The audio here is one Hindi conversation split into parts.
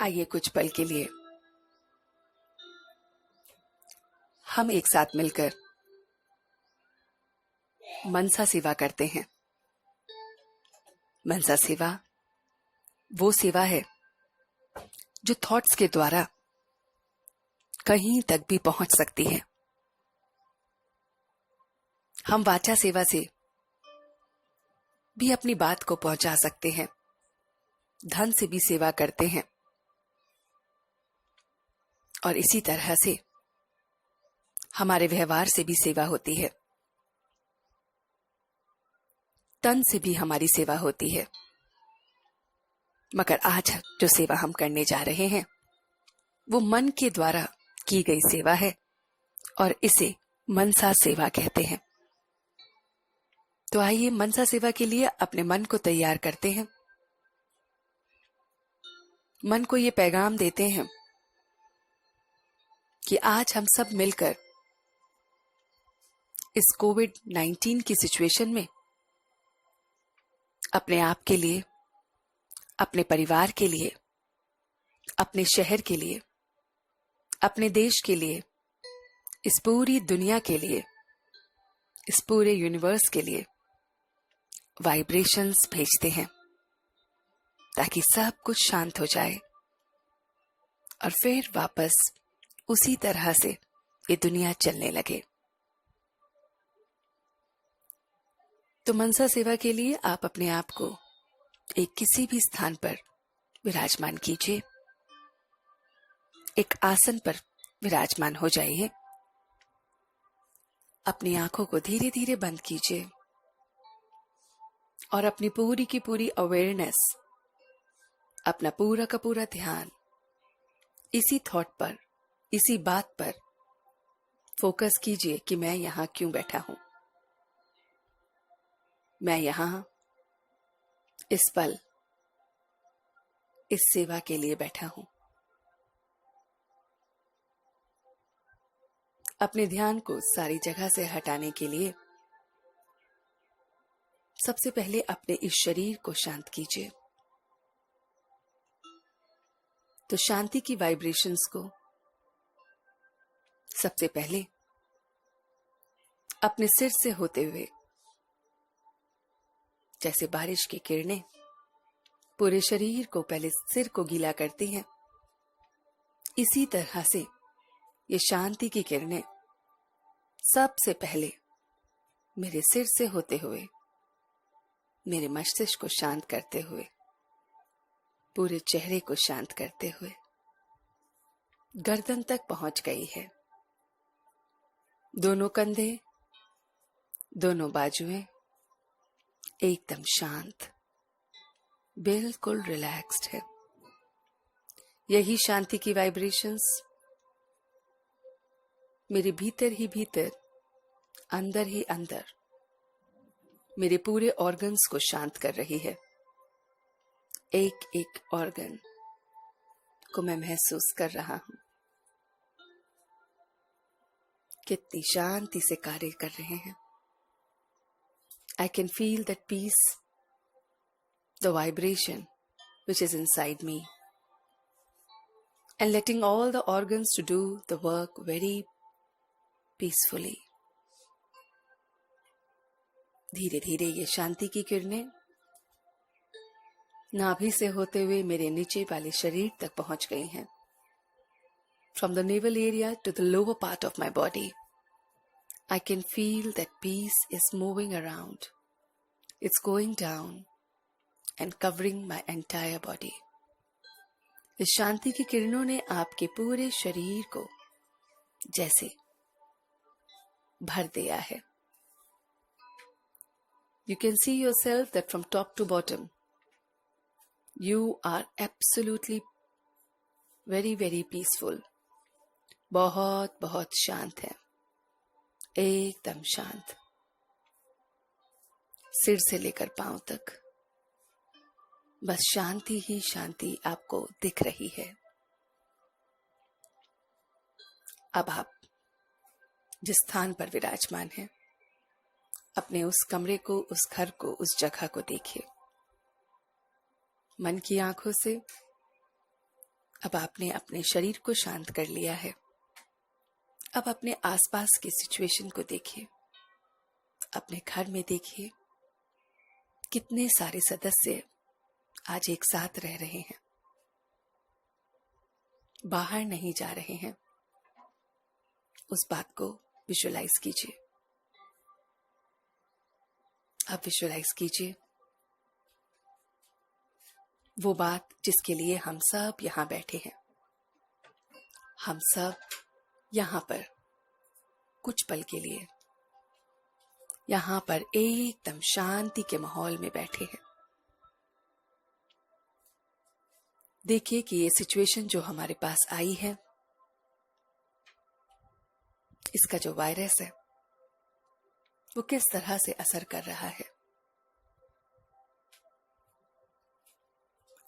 आइए कुछ पल के लिए हम एक साथ मिलकर मनसा सेवा करते हैं। मनसा सेवा वो सेवा है जो थॉट्स के द्वारा कहीं तक भी पहुंच सकती है। हम वाचा सेवा से भी अपनी बात को पहुंचा सकते हैं, धन से भी सेवा करते हैं और इसी तरह से हमारे व्यवहार से भी सेवा होती है, तन से भी हमारी सेवा होती है। मगर आज जो सेवा हम करने जा रहे हैं वो मन के द्वारा की गई सेवा है और इसे मनसा सेवा कहते हैं। तो आइए मनसा सेवा के लिए अपने मन को तैयार करते हैं। मन को ये पैगाम देते हैं कि आज हम सब मिलकर इस कोविड-19 की सिचुएशन में अपने आप के लिए, अपने परिवार के लिए, अपने शहर के लिए, अपने देश के लिए, इस पूरी दुनिया के लिए, इस पूरे यूनिवर्स के लिए वाइब्रेशंस भेजते हैं ताकि सब कुछ शांत हो जाए और फिर वापस उसी तरह से ये दुनिया चलने लगे। तो मनसा सेवा के लिए आप अपने आप को एक किसी भी स्थान पर विराजमान कीजिए। एक आसन पर विराजमान हो जाइए। अपनी आंखों को धीरे धीरे बंद कीजिए और अपनी पूरी की पूरी अवेयरनेस, अपना पूरा का पूरा ध्यान इसी थॉट पर, इसी बात पर फोकस कीजिए कि मैं यहां क्यों बैठा हूं। मैं यहां इस पल इस सेवा के लिए बैठा हूं। अपने ध्यान को सारी जगह से हटाने के लिए सबसे पहले अपने इस शरीर को शांत कीजिए। तो शांति की वाइब्रेशंस को सबसे पहले अपने सिर से होते हुए, जैसे बारिश की किरणें पूरे शरीर को पहले सिर को गीला करती हैं, इसी तरह से ये शांति की किरणें सबसे पहले मेरे सिर से होते हुए, मेरे मस्तिष्क को शांत करते हुए, पूरे चेहरे को शांत करते हुए गर्दन तक पहुंच गई है। दोनों कंधे, दोनों बाजुएं एकदम शांत, बिल्कुल रिलैक्स्ड है। यही शांति की वाइब्रेशंस मेरे भीतर ही भीतर, अंदर ही अंदर मेरे पूरे ऑर्गन्स को शांत कर रही है। एक एक ऑर्गन को मैं महसूस कर रहा हूं कितनी शांति से कार्य कर रहे हैं। I can feel that peace, the vibration which is inside me, and letting all the organs to do the work very peacefully. धीरे धीरे ये शांति की किरणें नाभि से होते हुए मेरे नीचे वाले शरीर तक पहुंच गई हैं। From the navel area to the lower part of my body, I can feel that peace is moving around. It's going down and covering my entire body. इस शांति की किरणों ने आपके पूरे शरीर को जैसे भर दिया है। You can see yourself that from top to bottom, you are absolutely very, very peaceful. बहुत बहुत शांत है, एकदम शांत, सिर से लेकर पांव तक बस शांति ही शांति आपको दिख रही है। अब आप जिस स्थान पर विराजमान हैं, अपने उस कमरे को, उस घर को, उस जगह को देखिए। मन की आंखों से अब आपने अपने शरीर को शांत कर लिया है। अब अपने आसपास की सिचुएशन को देखिए। अपने घर में देखिए, कितने सारे सदस्य आज एक साथ रह रहे हैं, बाहर नहीं जा रहे हैं। उस बात को विजुअलाइज कीजिए। अब विजुअलाइज कीजिए वो बात जिसके लिए हम सब यहां बैठे हैं। हम सब यहां पर कुछ पल के लिए यहां पर एकदम शांति के माहौल में बैठे हैं। देखिए कि ये सिचुएशन जो हमारे पास आई है, इसका जो वायरस है वो किस तरह से असर कर रहा है।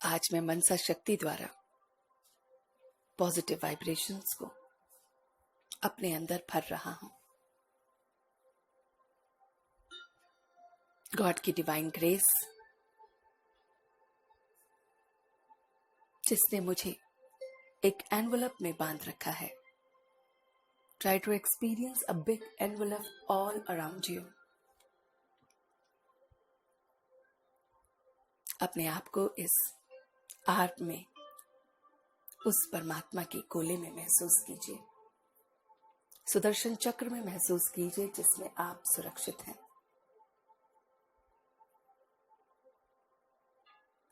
आज मैं मनसा शक्ति द्वारा पॉजिटिव वाइब्रेशंस को अपने अंदर भर रहा हूं। गॉड की डिवाइन ग्रेस जिसने मुझे एक एनवलप में बांध रखा है। Try to experience a big envelope all around you. अपने आप को इस आर्ट में, उस परमात्मा के गोले में महसूस कीजिए। सुदर्शन चक्र में महसूस कीजिए जिसमें आप सुरक्षित हैं।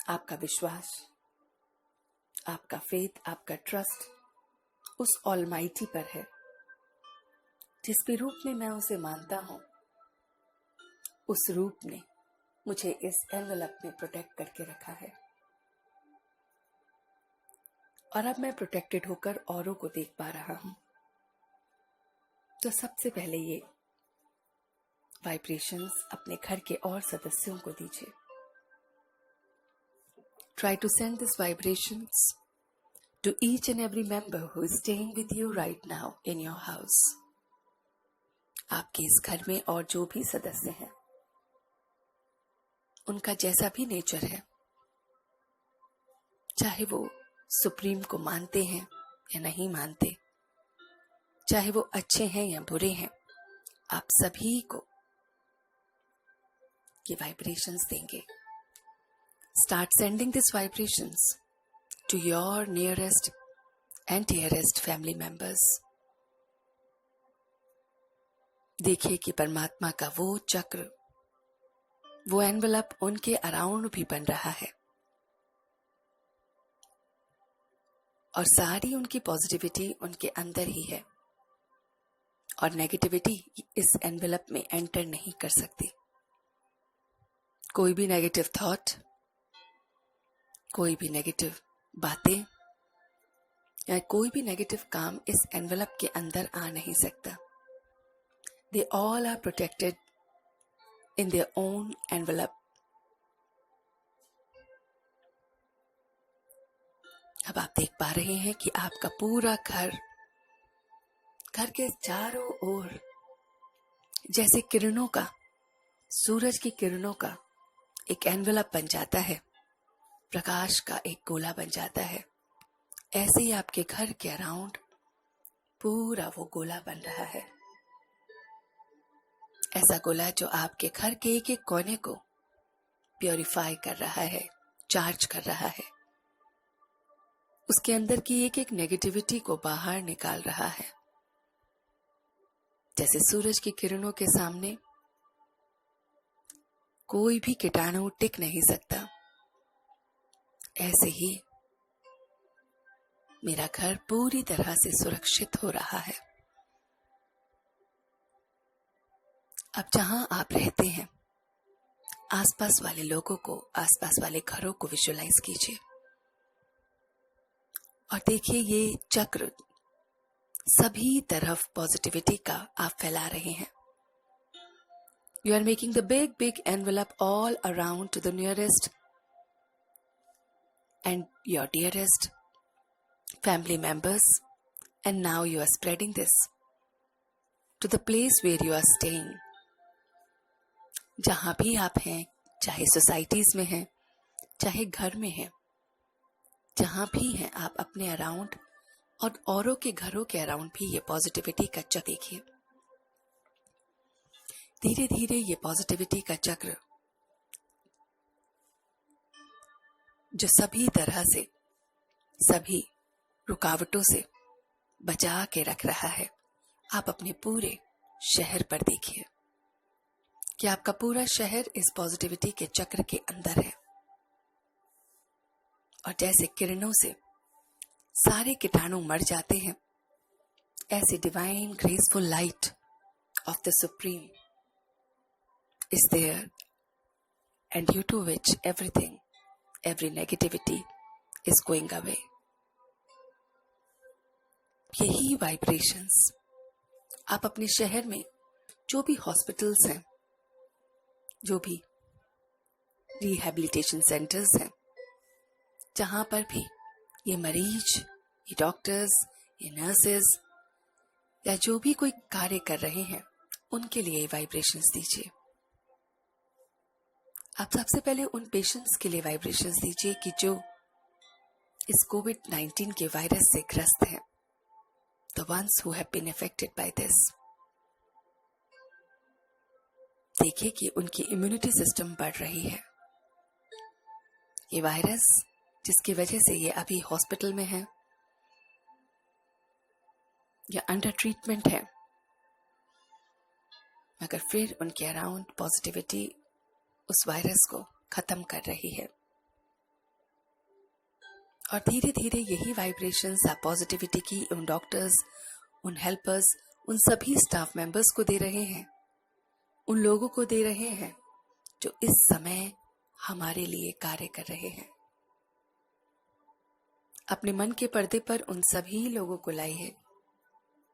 आपका विश्वास, आपका फेथ, आपका ट्रस्ट उस ऑलमाइटी पर है, जिस भी रूप में मैं उसे मानता हूं, उस रूप ने मुझे इस एनवलप में प्रोटेक्ट करके रखा है। और अब मैं प्रोटेक्टेड होकर औरों को देख पा रहा हूं। तो सबसे पहले ये वाइब्रेशंस अपने घर के और सदस्यों को दीजिए। Try to send these vibrations to each and every member who is staying with you right now in your house. आपके इस घर में और जो भी सदस्य हैं, उनका जैसा भी नेचर है, चाहे वो सुप्रीम को मानते हैं या नहीं मानते, चाहे वो अच्छे हैं या बुरे हैं, आप सभी को ये वाइब्रेशंस देंगे। Start sending these vibrations to your nearest and dearest family members. देखिए कि परमात्मा का वो चक्र, वो एनवलप उनके अराउंड भी बन रहा है और सारी उनकी पॉजिटिविटी उनके अंदर ही है और नेगेटिविटी इस एनवलप में एंटर नहीं कर सकती। कोई भी नेगेटिव थॉट, कोई भी नेगेटिव बातें या कोई भी नेगेटिव काम इस एनवलप के अंदर आ नहीं सकता। They all are protected in their own envelope. अब आप देख पा रहे हैं कि आपका पूरा घर के चारों ओर जैसे किरणों का, सूरज की किरणों का एक एनवलप बन जाता है, प्रकाश का एक गोला बन जाता है। ऐसे ही आपके घर के अराउंड पूरा वो गोला बन रहा है। ऐसा गोला जो आपके घर के एक एक कोने को प्योरीफाई कर रहा है, चार्ज कर रहा है, उसके अंदर की एक एक नेगेटिविटी को बाहर निकाल रहा है। जैसे सूरज की किरणों के सामने कोई भी कीटाणु टिक नहीं सकता, ऐसे ही मेरा घर पूरी तरह से सुरक्षित हो रहा है। अब जहां आप रहते हैं, आसपास वाले लोगों को, आसपास वाले घरों को विजुअलाइज कीजिए और देखिए ये चक्र सभी तरफ पॉजिटिविटी का आप फैला रहे हैं। You are making the big envelope all around to the nearest and your dearest family members, and now you are spreading this to the place where you are staying. जहां भी आप हैं, चाहे सोसाइटीज में हैं, चाहे घर में हैं, जहां भी हैं आप अपने अराउंड और औरों के घरों के अराउंड भी ये पॉजिटिविटी का चक्र देखिए। धीरे धीरे ये पॉजिटिविटी का चक्र जो सभी तरह से, सभी रुकावटों से बचा के रख रहा है, आप अपने पूरे शहर पर देखिए कि आपका पूरा शहर इस पॉजिटिविटी के चक्र के अंदर है। और जैसे किरणों से सारे कीटाणु मर जाते हैं, ऐसे divine graceful light of the supreme is there, and due to which every negativity is going away. यही वाइब्रेशंस आप अपने शहर में जो भी हॉस्पिटल्स हैं, जो भी रिहैबिलिटेशन सेंटर्स हैं, जहां पर भी ये मरीज, ये डॉक्टर्स, ये नर्सेस या जो भी कोई कार्य कर रहे हैं, उनके लिए वाइब्रेशंस दीजिए। आप सबसे पहले उन पेशेंट्स के लिए वाइब्रेशंस दीजिए कि जो इस कोविड-19 के वायरस से ग्रस्त हैं, the ones who have been affected by this। देखिए कि उनकी इम्यूनिटी सिस्टम बढ़ रही है। ये वायरस जिसकी वजह से ये अभी हॉस्पिटल में है या अंडर ट्रीटमेंट है, मगर फिर उनके अराउंड पॉजिटिविटी उस वायरस को खत्म कर रही है। और धीरे धीरे यही वाइब्रेशंस आप पॉजिटिविटी की उन डॉक्टर्स, उन हेल्पर्स, उन सभी स्टाफ मेंबर्स को दे रहे हैं, उन लोगों को दे रहे हैं जो इस समय हमारे लिए कार्य कर रहे हैं। अपने मन के पर्दे पर उन सभी लोगों को लाइए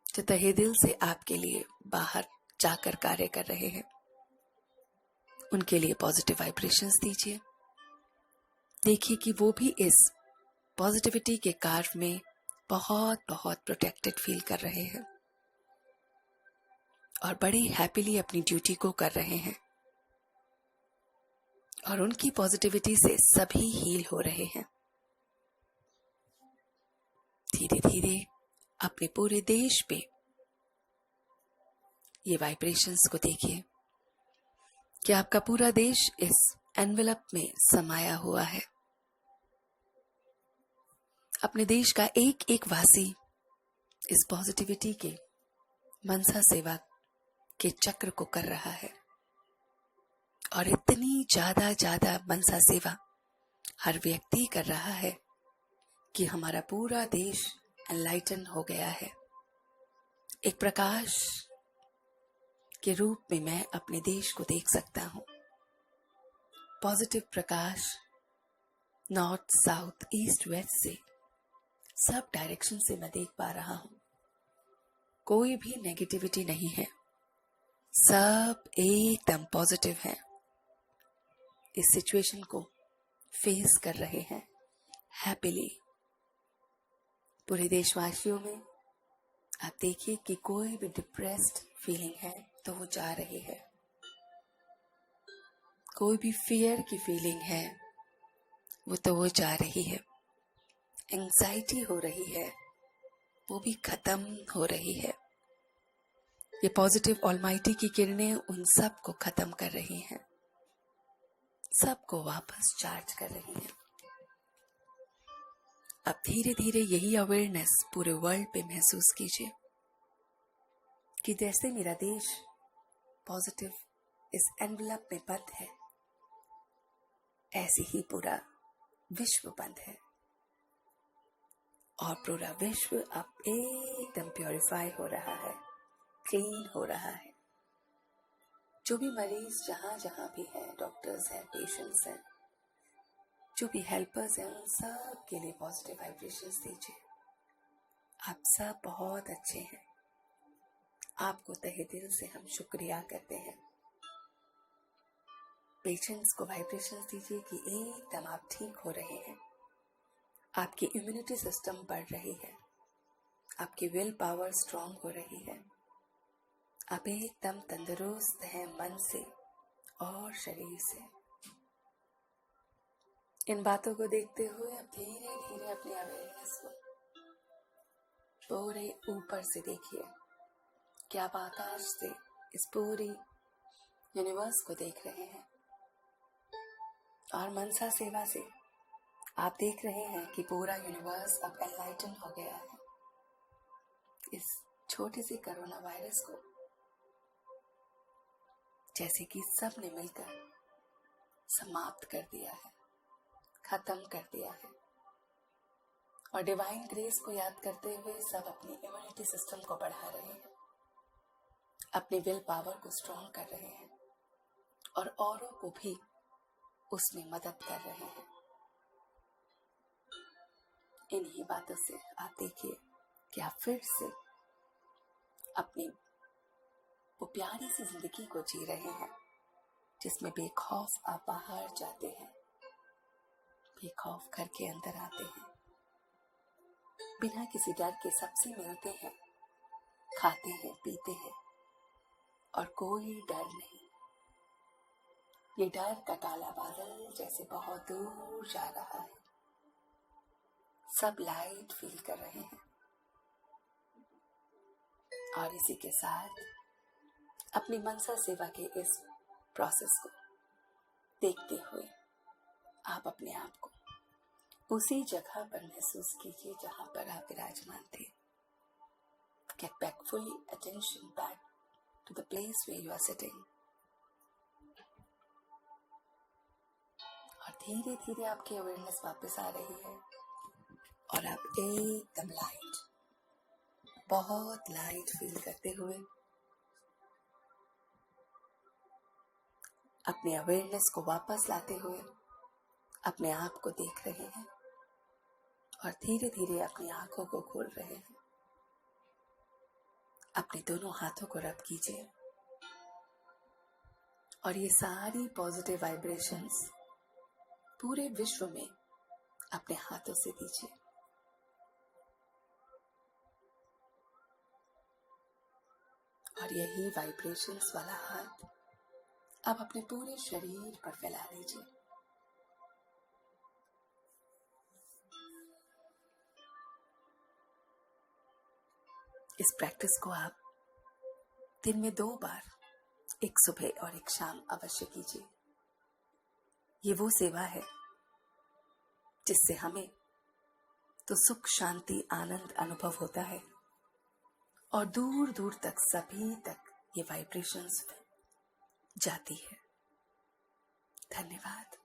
जो तहे दिल से आपके लिए बाहर जाकर कार्य कर रहे हैं। उनके लिए पॉजिटिव वाइब्रेशंस दीजिए। देखिए कि वो भी इस पॉजिटिविटी के कार्य में बहुत बहुत प्रोटेक्टेड फील कर रहे हैं और बड़ी हैप्पीली अपनी ड्यूटी को कर रहे हैं और उनकी पॉजिटिविटी से सभी हील हो रहे हैं। धीरे धीरे अपने पूरे देश पे ये वाइब्रेशंस को देखिए कि आपका पूरा देश इस एनवेलप में समाया हुआ है। अपने देश का एक एक वासी इस पॉजिटिविटी के मनसा सेवा के चक्र को कर रहा है और इतनी ज्यादा मनसा सेवा हर व्यक्ति कर रहा है कि हमारा पूरा देश एनलाइटन हो गया है। एक प्रकाश के रूप में मैं अपने देश को देख सकता हूं। पॉजिटिव प्रकाश नॉर्थ, साउथ, ईस्ट, वेस्ट से सब डायरेक्शन से मैं देख पा रहा हूं। कोई भी नेगेटिविटी नहीं है, सब एकदम पॉजिटिव है। इस सिचुएशन को फेस कर रहे हैं हैप्पीली। पूरे देशवासियों में आप देखिए कि कोई भी डिप्रेस्ड फीलिंग है तो वो जा रही है, कोई भी फियर की फीलिंग है वो जा रही है, एंजाइटी हो रही है वो भी खत्म हो रही है। ये पॉजिटिव ऑलमाइटी की किरणें उन सब को खत्म कर रही हैं, सबको वापस चार्ज कर रही हैं। अब धीरे धीरे यही अवेयरनेस पूरे वर्ल्ड पे महसूस कीजिए कि जैसे मेरा देश पॉजिटिव इस एनवेलप में बंद है, ऐसे ही पूरा विश्व बंद है और पूरा विश्व अब एकदम प्योरीफाई हो रहा है, क्लीन हो रहा है। जो भी मरीज जहां जहां भी हैं, डॉक्टर्स हैं, पेशेंट्स हैं, जो भी हेल्पर्स हैं, उन सब के लिए पॉजिटिव वाइब्रेशंस दीजिए। आप सब बहुत अच्छे हैं, आपको तहे दिल से हम शुक्रिया करते हैं। पेशेंट्स को वाइब्रेशंस दीजिए कि एकदम आप ठीक हो रहे हैं, आपकी इम्यूनिटी सिस्टम बढ़ रही है, आपकी विल पावर स्ट्रांग हो रही है, आप एकदम तंदुरुस्त हैं मन से और शरीर से। इन बातों को देखते हुए अब धीरे धीरे अपनी अवेयरनेस को पूरे ऊपर से देखिए कि आप आकाश से इस पूरी यूनिवर्स को देख रहे हैं, और मनसा सेवा से आप देख रहे हैं कि पूरा यूनिवर्स अब एनलाइटन हो गया है। इस छोटे से कोरोना वायरस को जैसे कि सब ने मिलकर समाप्त कर दिया है, खत्म कर दिया है, और डिवाइन ग्रेस को याद करते हुए सब अपनी इम्यूनिटी सिस्टम को बढ़ा रहे हैं, अपनी विल पावर को स्ट्रॉन्ग कर रहे हैं, और औरों को भी उसमें मदद कर रहे हैं। इन्हीं बातों से आप देखिए कि आप फिर से अपनी वो प्यारी सी जिंदगी को जी रहे हैं, जिसमें बेखौफ आप बाहर जाते हैं, बेखौफ घर के अंदर आते हैं, बिना किसी डर के सबसे मिलते हैं, खाते हैं, पीते हैं, और कोई डर नहीं। ये डर का काला बादल जैसे बहुत दूर जा रहा है, सब लाइट फील कर रहे हैं, और इसी के साथ अपनी मनसा सेवा के इस प्रोसेस को देखते हुए आप अपने आप को उसी जगह पर महसूस कीजिए जहां पर आप विराजमान थे। Get back fully attention back to the place where you are sitting. और धीरे धीरे आपकी अवेयरनेस वापस आ रही है, और आप एकदम लाइट, बहुत लाइट फील करते हुए अपनी अवेयरनेस को वापस लाते हुए अपने आप को देख रहे हैं, और धीरे धीरे अपनी आंखों को खोल रहे हैं। अपने दोनों हाथों को रब कीजिए, और ये सारी पॉजिटिव वाइब्रेशंस पूरे विश्व में अपने हाथों से दीजिए। और यही वाइब्रेशंस वाला हाथ अब अपने पूरे शरीर पर फैला लीजिए। इस प्रैक्टिस को आप दिन में 2 बार, एक सुबह और एक शाम अवश्य कीजिए। ये वो सेवा है जिससे हमें तो सुख, शांति, आनंद अनुभव होता है, और दूर दूर तक सभी तक ये वाइब्रेशंस जाती है। धन्यवाद।